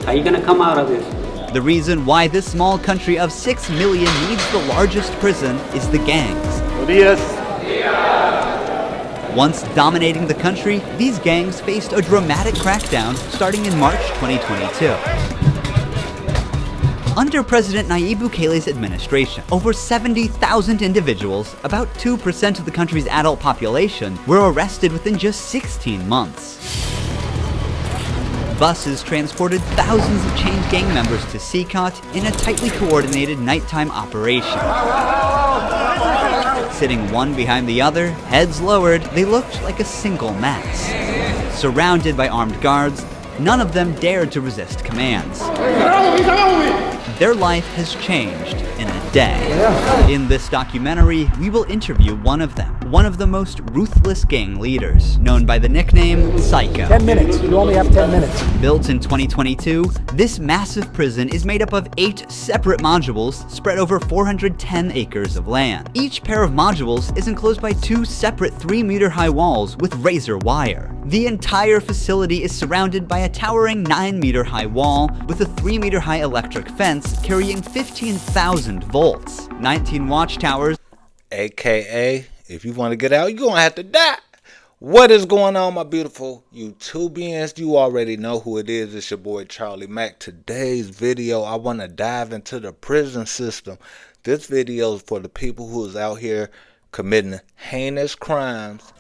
How are you gonna come out of this? The reason why this small country of 6 million needs the largest prison is the gangs. Once dominating the country, these gangs faced a dramatic crackdown starting in March 2022. Under President Nayib Bukele's administration, over 70,000 individuals, about 2% of the country's adult population, were arrested within just 16 months. Buses transported thousands of chained gang members to Sikot in a tightly coordinated nighttime operation. Sitting one behind the other, heads lowered, they looked like a single mass. Surrounded by armed guards, none of them dared to resist commands. Their life has changed in a day. In this documentary, we will interview one of them, one of the most ruthless gang leaders, known by the nickname Psycho. 10 minutes. You only have 10 minutes. Built in 2022, this massive prison is made up of 8 separate modules spread over 410 acres of land. Each pair of modules is enclosed by 2 separate 3-meter-high walls with razor wire. The entire facility is surrounded by a towering 9-meter-high wall with a 3-meter-high electric fence carrying 15,000 volts, 19 watchtowers, AKA, if you want to get out, you're going to have to die. What is going on, my beautiful YouTubians? You already know who it is. It's your boy Charlie Mack. Today's video, I want to dive into the prison system. This video is for the people who is out here committing heinous crimes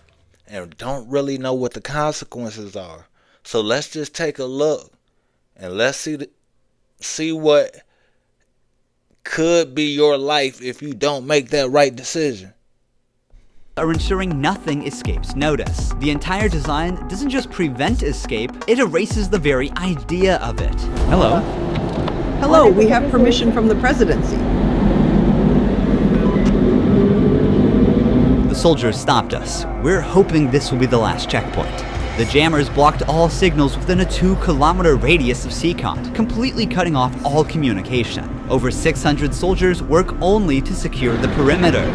and don't really know what the consequences are. So let's just take a look and let's see what could be your life if you don't make that right decision. Are ensuring nothing escapes notice. The entire design doesn't just prevent escape, it erases the very idea of it. Hello. Hello, we have permission from the presidency. The soldiers stopped us. We're hoping this will be the last checkpoint. The jammers blocked all signals within a 2-kilometer radius of Sikot, completely cutting off all communication. Over 600 soldiers work only to secure the perimeter.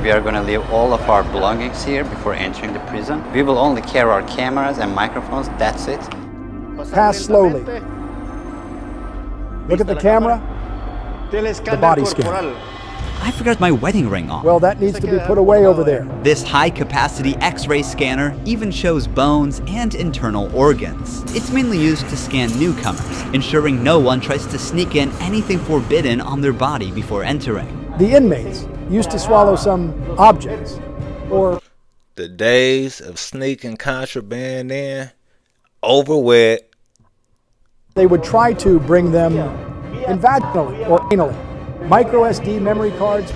We are going to leave all of our belongings here before entering the prison. We will only carry our cameras and microphones, that's it. Pass slowly. Look at the camera. The body scan. I forgot my wedding ring on. Well, that needs to be put away over there. This high-capacity X-ray scanner even shows bones and internal organs. It's mainly used to scan newcomers, ensuring no one tries to sneak in anything forbidden on their body before entering. The inmates used to swallow some objects, or... The days of sneaking contraband in, over with. They would try to bring them in vaginally or anally. Micro SD memory cards,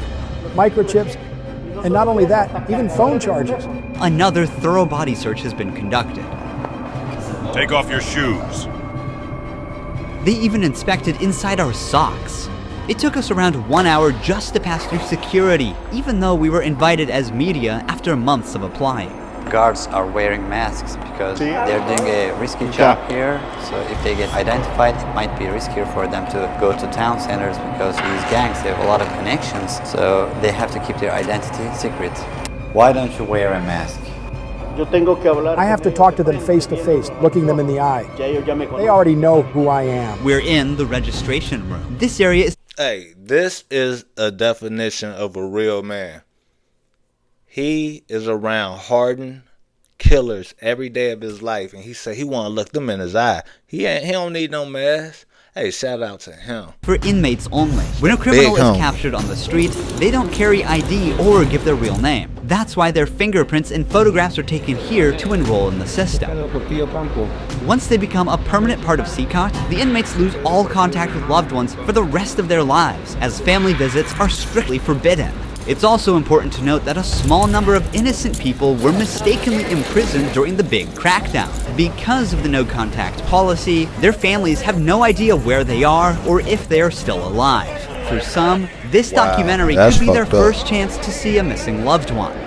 microchips, and not only that, even phone chargers. Another thorough body search has been conducted. Take off your shoes. They even inspected inside our socks. It took us around 1 hour just to pass through security, even though we were invited as media after months of applying. Guards are wearing masks because they're doing a risky job here. So if they get identified, it might be riskier for them to go to town centers because these gangs have a lot of connections. So they have to keep their identity secret. Why don't you wear a mask? I have to talk to them face to face, looking them in the eye. They already know who I am. We're in the registration room. This area is... Hey, this is a definition of a real man. He is around hardened killers every day of his life, and he said he want to look them in his eye. He don't need no mask. Hey, shout out to him. For inmates only. When a criminal is captured on the street, they don't carry ID or give their real name. That's why their fingerprints and photographs are taken here to enroll in the system. Once they become a permanent part of Sikot, the inmates lose all contact with loved ones for the rest of their lives, as family visits are strictly forbidden. It's also important to note that a small number of innocent people were mistakenly imprisoned during the big crackdown. Because of the no-contact policy, their families have no idea where they are or if they are still alive. For some, this documentary could be their first chance to see a missing loved one.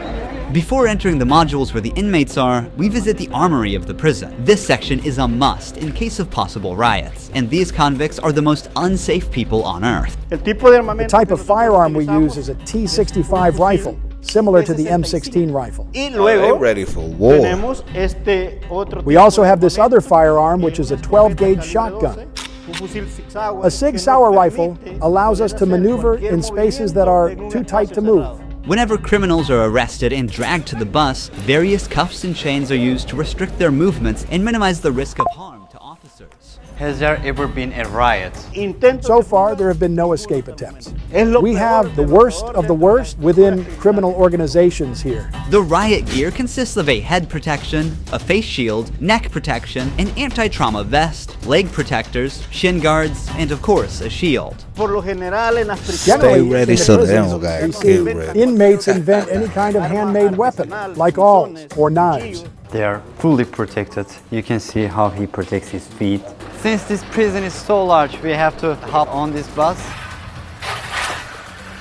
Before entering the modules where the inmates are, we visit the armory of the prison. This section is a must in case of possible riots, and these convicts are the most unsafe people on earth. The type of firearm we use is a T-65 rifle, similar to the M16 rifle. They're ready for war. We also have this other firearm, which is a 12-gauge shotgun. A Sig Sauer rifle allows us to maneuver in spaces that are too tight to move. Whenever criminals are arrested and dragged to the bus, various cuffs and chains are used to restrict their movements and minimize the risk of harm to officers. Has there ever been a riot? So far, there have been no escape attempts. We have the worst of the worst within criminal organizations here. The riot gear consists of a head protection, a face shield, neck protection, an anti-trauma vest, leg protectors, shin guards, and of course, a shield. Stay ready so they don't We get see ready. inmates invent any kind of handmade weapon, like awls or knives. They are fully protected. You can see how he protects his feet. Since this prison is so large, we have to hop on this bus.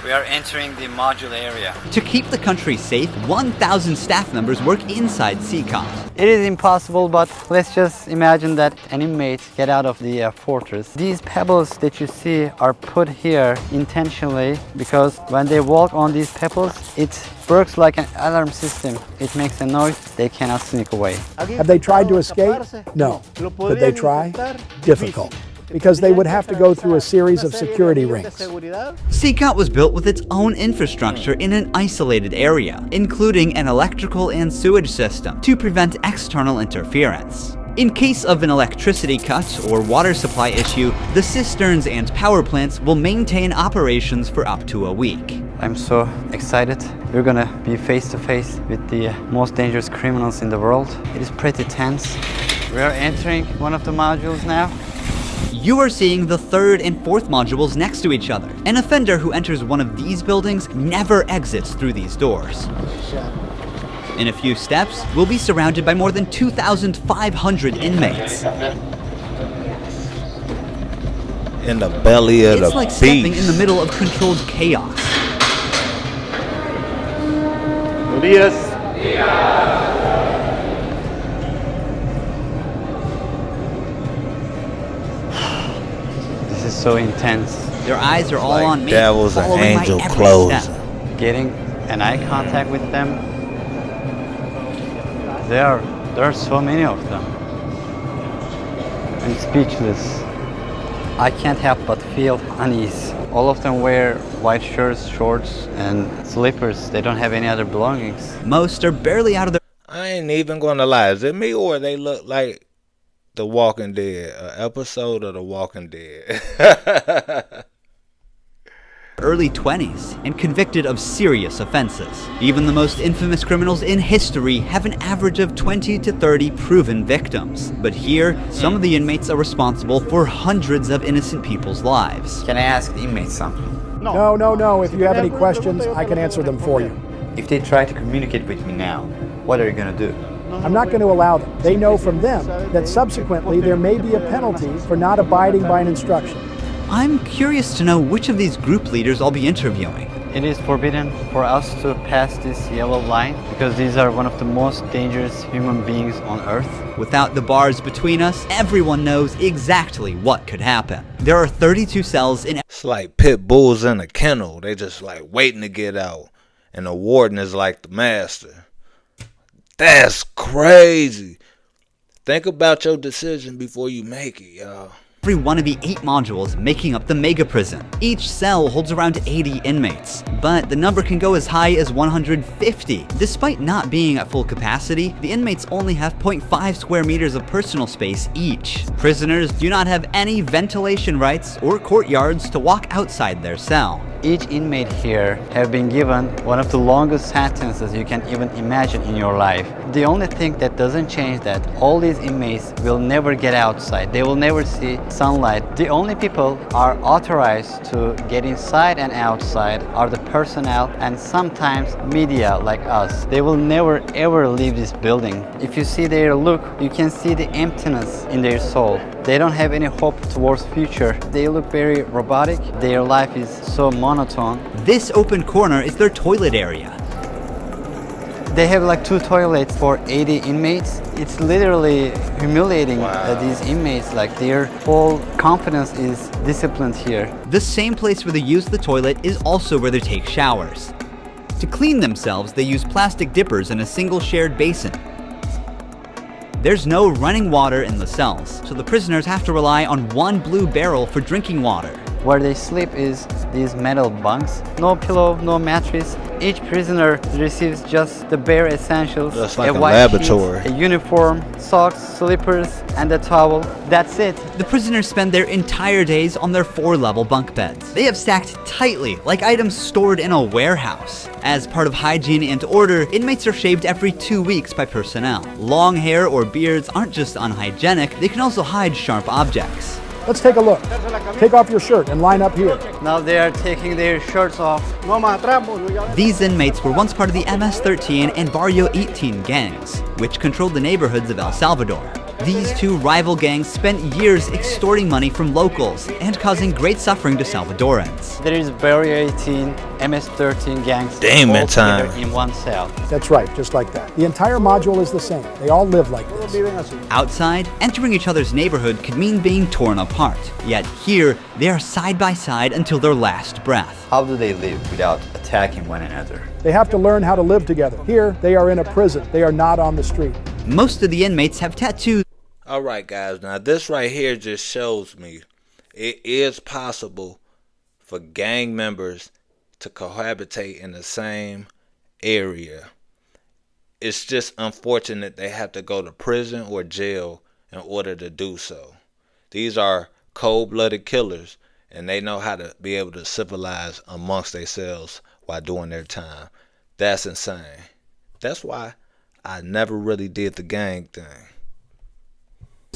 We are entering the module area. To keep the country safe, 1,000 staff members work inside CCOT. It is impossible, but let's just imagine that an inmate get out of the fortress. These pebbles that you see are put here intentionally because when they walk on these pebbles, it works like an alarm system. It makes a noise, they cannot sneak away. Have they tried to escape? No. Could they try? Difficult, because they would have to go through a series of security rings. CCOT was built with its own infrastructure in an isolated area, including an electrical and sewage system to prevent external interference. In case of an electricity cut or water supply issue, the cisterns and power plants will maintain operations for up to a week. I'm so excited. We're gonna be face to face with the most dangerous criminals in the world. It is pretty tense. We are entering one of the modules now. You are seeing the third and fourth modules next to each other. An offender who enters one of these buildings never exits through these doors. In a few steps, we'll be surrounded by more than 2,500 inmates. In the belly of It's the like beast. stepping in the middle of controlled chaos. This is so intense. Their eyes are all Like on me, devils and following my angel every clothes. step. Getting an eye contact with them. There are so many of them. I'm speechless. I can't help but feel unease. All of them wear white shirts, shorts, and slippers. They don't have any other belongings. Most are barely out of their I ain't even gonna lie. Is it me or they look like The Walking Dead? An episode of The Walking Dead. early 20s and convicted of serious offenses. Even the most infamous criminals in history have an average of 20 to 30 proven victims. But here, some of the inmates are responsible for hundreds of innocent people's lives. Can I ask the inmates something? No. If you have any questions, I can answer them for you. If they try to communicate with me now, what are you gonna do? I'm not going to allow them. They know from them that subsequently there may be a penalty for not abiding by an instruction. I'm curious to know which of these group leaders I'll be interviewing. It is forbidden for us to pass this yellow line because these are one of the most dangerous human beings on earth. Without the bars between us, everyone knows exactly what could happen. There are 32 cells in It's like pit bulls in a kennel. They just like waiting to get out. And the warden is like the master. That's crazy. Think about your decision before you make it, y'all. every one of the 8 modules making up the megaprison. Each cell holds around 80 inmates, but the number can go as high as 150. Despite not being at full capacity, the inmates only have 0.5 square meters of personal space each. Prisoners do not have any ventilation rights or courtyards to walk outside their cell. Each inmate here have been given one of the longest sentences you can even imagine in your life. The only thing that doesn't change that all these inmates will never get outside. They will never see sunlight. The only people are authorized to get inside and outside are the personnel and sometimes media like us. They will never ever leave this building. If you see their look, you can see the emptiness in their soul. They don't have any hope towards future. They look very robotic. Their life is so monotone. This open corner is their toilet area. They have like 2 toilets for 80 inmates. It's literally humiliating these inmates. Like their whole confidence is disciplined here. The same place where they use the toilet is also where they take showers. To clean themselves, they use plastic dippers in a single shared basin. There's no running water in the cells, so the prisoners have to rely on one blue barrel for drinking water. Where they sleep is these metal bunks. No pillow, no mattress. Each prisoner receives just the bare essentials. Just like a white laboratory. sheet, a uniform, socks, slippers, and a towel. That's it. The prisoners spend their entire days on their 4-level bunk beds. They have stacked tightly, like items stored in a warehouse. As part of hygiene and order, inmates are shaved every 2 weeks by personnel. Long hair or beards aren't just unhygienic, they can also hide sharp objects. Let's take a look. Take off your shirt and line up here. Now they are taking their shirts off. These inmates were once part of the MS-13 and Barrio 18 gangs, which controlled the neighborhoods of El Salvador. These two rival gangs spent years extorting money from locals and causing great suffering to Salvadorans. There is Barrio 18, MS-13 gangs Damn, all man, time. together in one cell. That's right, just like that. The entire module is the same. They all live like this. Outside, entering each other's neighborhood could mean being torn apart. Yet here, they are side by side until their last breath. How do they live without attacking one another? They have to learn how to live together. Here, they are in a prison. They are not on the street. Most of the inmates have tattoos. Alright guys, now this right here just shows me it is possible for gang members to cohabitate in the same area. It's just unfortunate they have to go to prison or jail in order to do so. These are cold-blooded killers and they know how to be able to civilize amongst themselves while doing their time. That's insane. That's why I never really did the gang thing.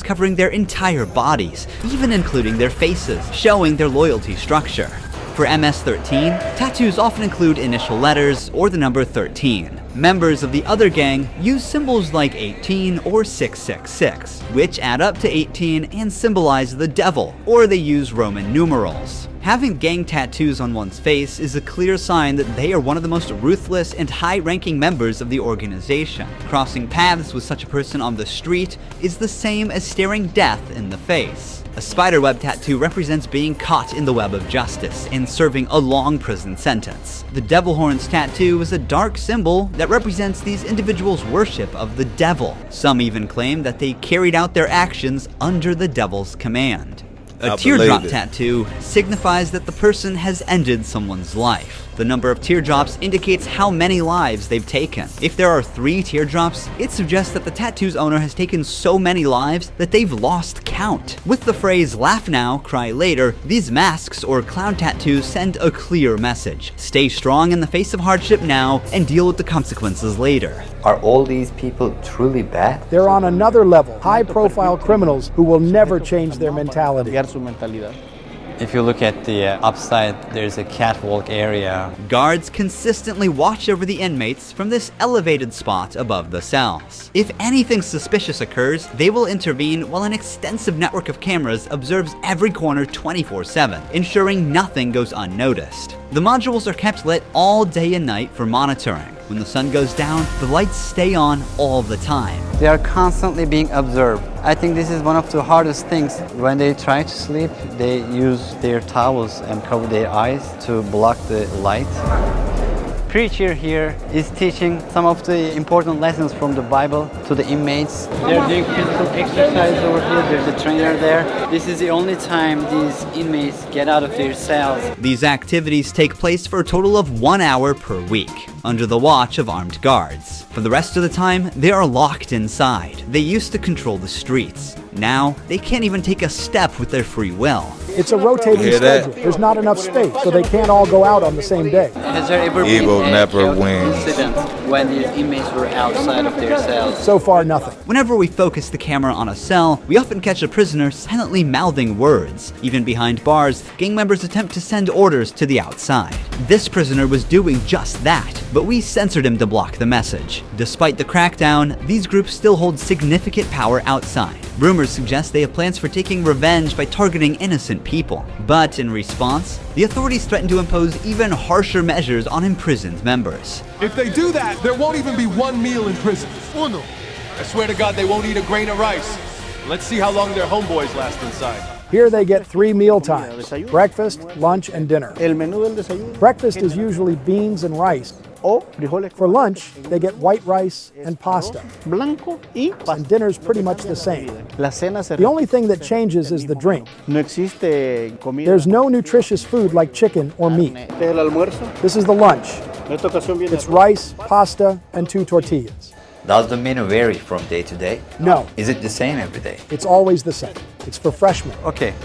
Covering their entire bodies, even including their faces, showing their loyalty structure. For MS-13, tattoos often include initial letters or the number 13. Members of the other gang use symbols like 18 or 666, which add up to 18 and symbolize the devil, or they use Roman numerals. Having gang tattoos on one's face is a clear sign that they are one of the most ruthless and high-ranking members of the organization. Crossing paths with such a person on the street is the same as staring death in the face. A spiderweb tattoo represents being caught in the web of justice and serving a long prison sentence. The devil horns tattoo is a dark symbol that represents these individuals' worship of the devil. Some even claim that they carried out their actions under the devil's command. A teardrop tattoo signifies that the person has ended someone's life. The number of teardrops indicates how many lives they've taken. If there are 3 teardrops, it suggests that the tattoo's owner has taken so many lives that they've lost count. With the phrase "laugh now, cry later," these masks or clown tattoos send a clear message. Stay strong in the face of hardship now and deal with the consequences later. Are all these people truly bad? They're on another level, high-profile criminals who will never change their mentality. If you look at the upside, there's a catwalk area. Guards consistently watch over the inmates from this elevated spot above the cells. If anything suspicious occurs, they will intervene while an extensive network of cameras observes every corner 24/7, ensuring nothing goes unnoticed. The modules are kept lit all day and night for monitoring. When the sun goes down, the lights stay on all the time. They are constantly being observed. I think this is one of the hardest things. When they try to sleep, they use their towels and cover their eyes to block the light. Preacher here is teaching some of the important lessons from the Bible to the inmates. They're doing physical exercise over here. There's a trainer there. This is the only time these inmates get out of their cells. These activities take place for a total of 1 hour per week, under the watch of armed guards. For the rest of the time, they are locked inside. They used to control the streets. Now, they can't even take a step with their free will. It's a rotating schedule. There's not enough space, so they can't all go out on the same day. Has there ever been an incident when these inmates were outside of their cells? So far, nothing. Whenever we focus the camera on a cell, we often catch a prisoner silently mouthing words. Even behind bars, gang members attempt to send orders to the outside. This prisoner was doing just that, but we censored him to block the message. Despite the crackdown, these groups still hold significant power outside. Rumors suggest they have plans for taking revenge by targeting innocent people. But in response, the authorities threaten to impose even harsher measures on imprisoned members. If they do that, there won't even be one meal in prison. I swear to God they won't eat a grain of rice. Let's see how long their homeboys last inside. Here they get 3 meal times: breakfast, lunch, and dinner. Breakfast is usually beans and rice. For lunch, they get white rice and pasta. And dinner's pretty much the same. The only thing that changes is the drink. There's no nutritious food like chicken or meat. This is the lunch. It's rice, pasta, and 2 tortillas. Does the menu vary from day to day? No. Is it the same every day? It's always the same. It's for freshmen. Okay.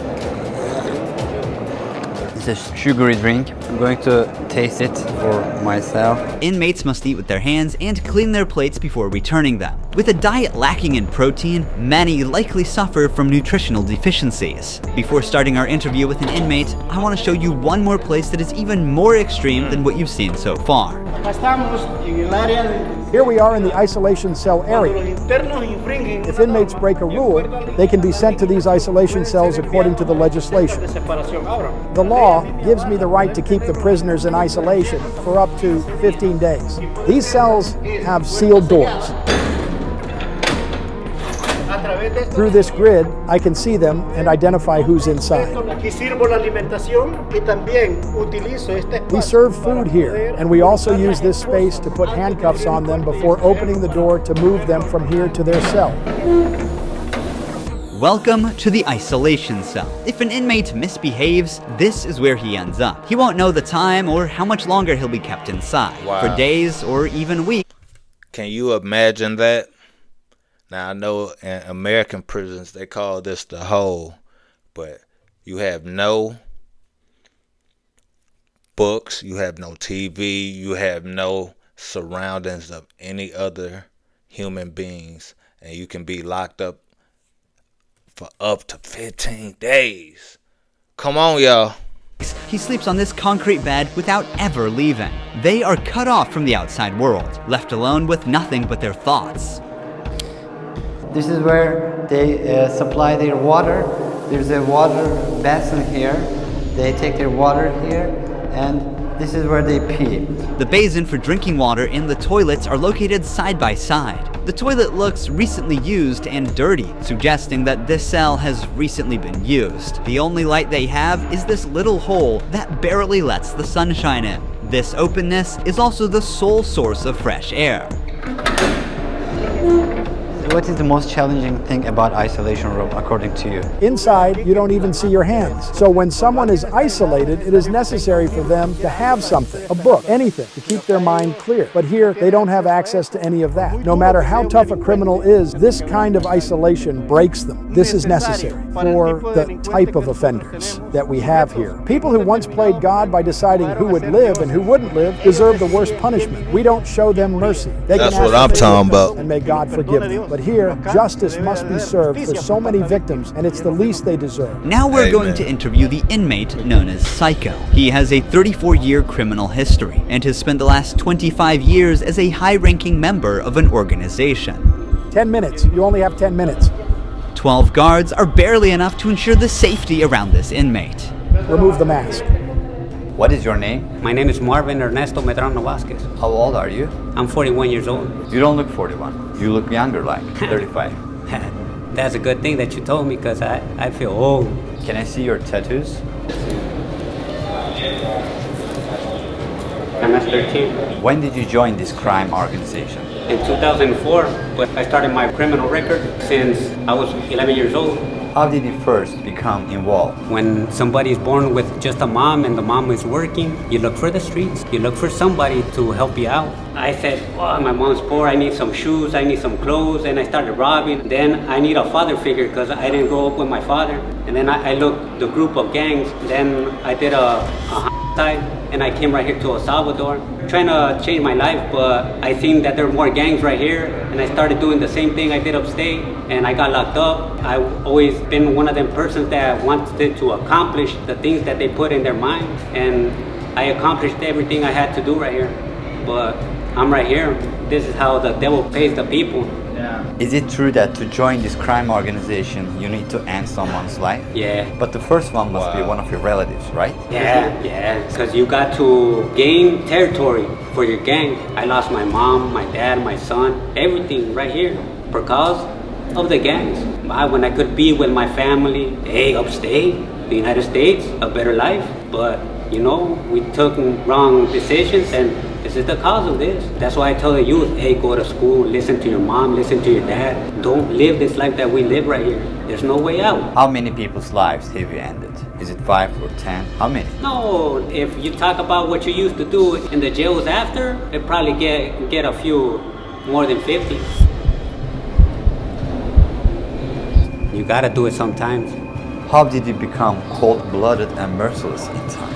It's a sugary drink. I'm going to taste it for myself. Inmates must eat with their hands and clean their plates before returning them. With a diet lacking in protein, many likely suffer from nutritional deficiencies. Before starting our interview with an inmate, I want to show you one more place that is even more extreme than what you've seen so far. Here we are in the isolation cell area. If inmates break a rule, they can be sent to these isolation cells according to the legislation. The law gives me the right to keep the prisoners in isolation for up to 15 days. These cells have sealed doors. Through this grid, I can see them and identify who's inside. We serve food here, and we also use this space to put handcuffs on them before opening the door to move them from here to their cell. Welcome to the isolation cell. If an inmate misbehaves, this is where he ends up. He won't know the time or how much longer he'll be kept inside, for days or even weeks. Can you imagine that? Now, I know in American prisons, they call this the hole, but you have no books, you have no TV, you have no surroundings of any other human beings, and you can be locked up for up to 15 days. Come on, y'all. He sleeps on this concrete bed without ever leaving. They are cut off from the outside world, left alone with nothing but their thoughts. This is where they supply their water. There's a water basin here. They take their water here, and this is where they pee. The basin for drinking water and the toilets are located side by side. The toilet looks recently used and dirty, suggesting that this cell has recently been used. The only light they have is this little hole that barely lets the sunshine in. This openness is also the sole source of fresh air. What is the most challenging thing about isolation room, according to you? Inside, you don't even see your hands. So when someone is isolated, it is necessary for them to have something, a book, anything, to keep their mind clear. But here, they don't have access to any of that. No matter how tough a criminal is, this kind of isolation breaks them. This is necessary for the type of offenders that we have here. People who once played God by deciding who would live and who wouldn't live deserve the worst punishment. We don't show them mercy. They That's can what I'm talking about. And may God forgive them. But here, justice must be served for so many victims, and it's the least they deserve. Now we're going to interview the inmate known as Psycho. He has a 34-year criminal history and has spent the last 25 years as a high-ranking member of an organization. 10 minutes. You only have 10 minutes. 12 guards are barely enough to ensure the safety around this inmate. Remove the mask. What is your name? My name is Marvin Ernesto Medrano Vasquez. How old are you? I'm 41 years old. You don't look 41. You look younger, like 35. That's a good thing that you told me, because I feel old. Can I see your tattoos? MS-13. When did you join this crime organization? In 2004, but I started my criminal record since I was 11 years old. How did you first become involved? When somebody is born with just a mom and the mom is working, you look for the streets. You look for somebody to help you out. I said, oh, my mom's poor, I need some shoes, I need some clothes, and I started robbing. Then I need a father figure because I didn't grow up with my father. And then I looked the group of gangs. Then I did a side, and I came right here to El Salvador, trying to change my life, but I seen that there were more gangs right here, and I started doing the same thing I did upstate, and I got locked up. I've always been one of them persons that wanted to accomplish the things that they put in their mind, and I accomplished everything I had to do right here. But I'm right here. This is how the devil pays the people. Is it true that to join this crime organization, you need to end someone's life? Yeah. But the first one must be one of your relatives, right? Yeah, because you got to gain territory for your gang. I lost my mom, my dad, my son, everything right here because of the gangs. When I could be with my family, hey, upstate, the United States, a better life. But, you know, we took wrong decisions, and this is the cause of this. That's why I tell the youth, hey, go to school, listen to your mom, listen to your dad. Don't live this life that we live right here. There's no way out. How many people's lives have you ended? Is it 5 or 10? How many? No, if you talk about what you used to do in the jails after, it probably get a few more than 50. You gotta do it sometimes. How did you become cold-blooded and merciless in time?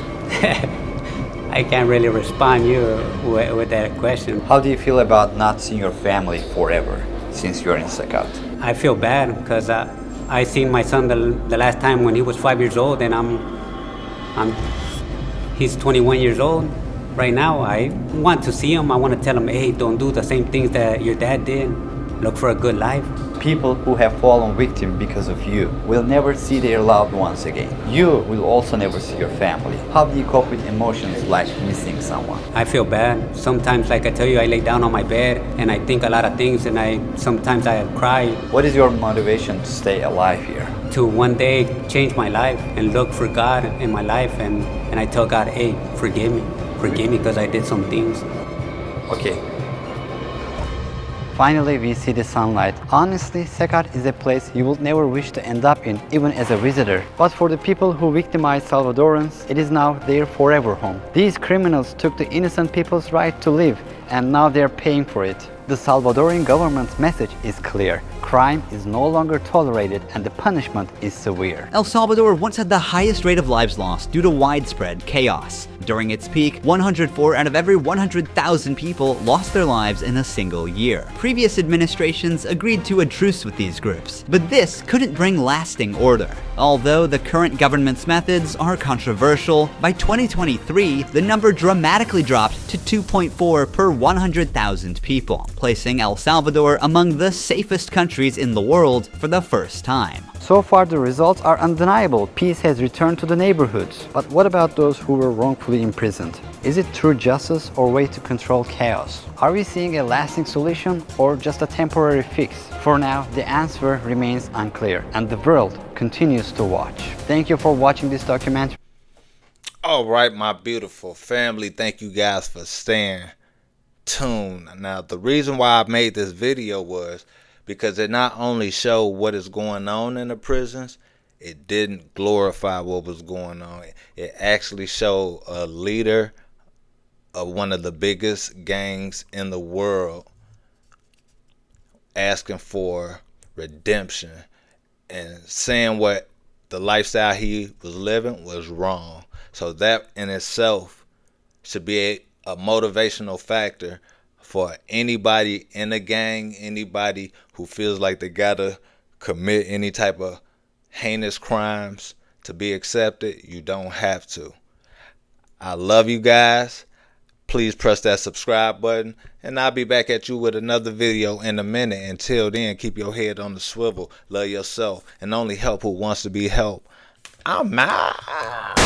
I can't really respond you with that question. How do you feel about not seeing your family forever since you're in Sakat? I feel bad because I seen my son the last time when he was 5 years old, and he's 21 years old right now. I want to see him. I want to tell him, hey, don't do the same things that your dad did. Look for a good life. People who have fallen victim because of you will never see their loved ones again. You will also never see your family. How do you cope with emotions like missing someone? I feel bad. Sometimes, like I tell you, I lay down on my bed and I think a lot of things, and sometimes I cry. What is your motivation to stay alive here? To one day change my life and look for God in my life, and I tell God, hey, forgive me because I did some things. Okay. Finally, we see the sunlight. Honestly, Sakat is a place you would never wish to end up in, even as a visitor. But for the people who victimized Salvadorans, it is now their forever home. These criminals took the innocent people's right to live, and now they're paying for it. The Salvadoran government's message is clear. Crime is no longer tolerated, and the punishment is severe. El Salvador once had the highest rate of lives lost due to widespread chaos. During its peak, 104 out of every 100,000 people lost their lives in a single year. Previous administrations agreed to a truce with these groups, but this couldn't bring lasting order. Although the current government's methods are controversial, by 2023, the number dramatically dropped to 2.4 per 100,000 people, placing El Salvador among the safest countries in the world for the first time. So far, the results are undeniable. Peace has returned to the neighborhoods. But what about those who were wrongfully imprisoned? Is it true justice or way to control chaos? Are we seeing a lasting solution or just a temporary fix? For now, the answer remains unclear, and the world continues to watch. Thank you for watching this documentary. All right, my beautiful family, thank you guys for staying tuned. Now, the reason why I made this video was because it not only showed what is going on in the prisons, it didn't glorify what was going on. It actually showed a leader of one of the biggest gangs in the world asking for redemption and saying what the lifestyle he was living was wrong. So that in itself should be a motivational factor for anybody in a gang, anybody who feels like they gotta commit any type of heinous crimes to be accepted. You don't have to. I love you guys. Please press that subscribe button, and I'll be back at you with another video in a minute. Until then, keep your head on the swivel, love yourself, and only help who wants to be helped. I'm out.